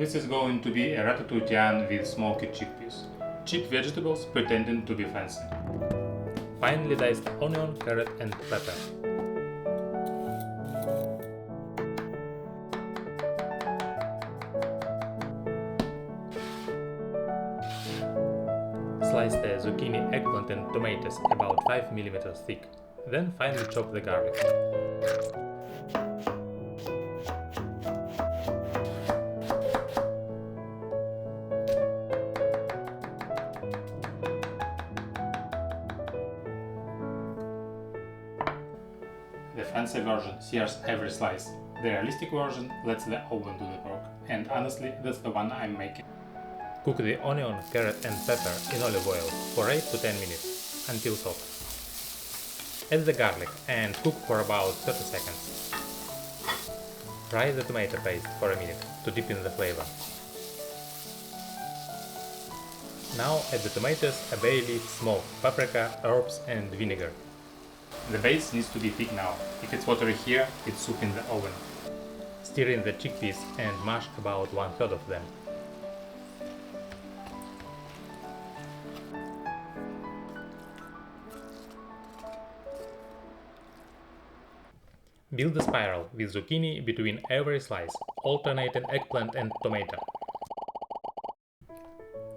This is going to be a Ratatouille Tian with smoky chickpeas. Cheap vegetables pretending to be fancy. Finely diced onion, carrot and pepper. Slice the zucchini, eggplant and tomatoes about 5 mm thick. Then finely chop the garlic. The fancy version sears every slice. The realistic version lets the oven do the work. And honestly, that's the one I'm making. Cook the onion, carrot and pepper in olive oil for 8 to 10 minutes until soft. Add the garlic and cook for about 30 seconds. Fry the tomato paste for a minute to deepen the flavor. Now add the tomatoes, a bay leaf, smoke, paprika, herbs and vinegar. The base needs to be thick now. If it's watery here, it's soup in the oven. Stir in the chickpeas and mash about 1/3 of them. Build a spiral with zucchini between every slice, alternating eggplant and tomato.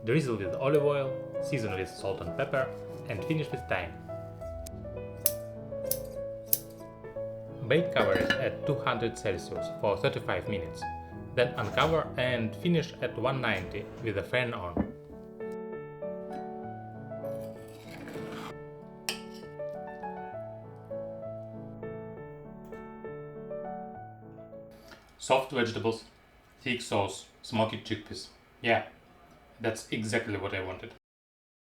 Drizzle with olive oil, season with salt and pepper, and finish with thyme. Bake cover it at 200 Celsius for 35 minutes, then uncover and finish at 190 with the fan on. Soft vegetables, thick sauce, smoky chickpeas. Yeah, that's exactly what I wanted.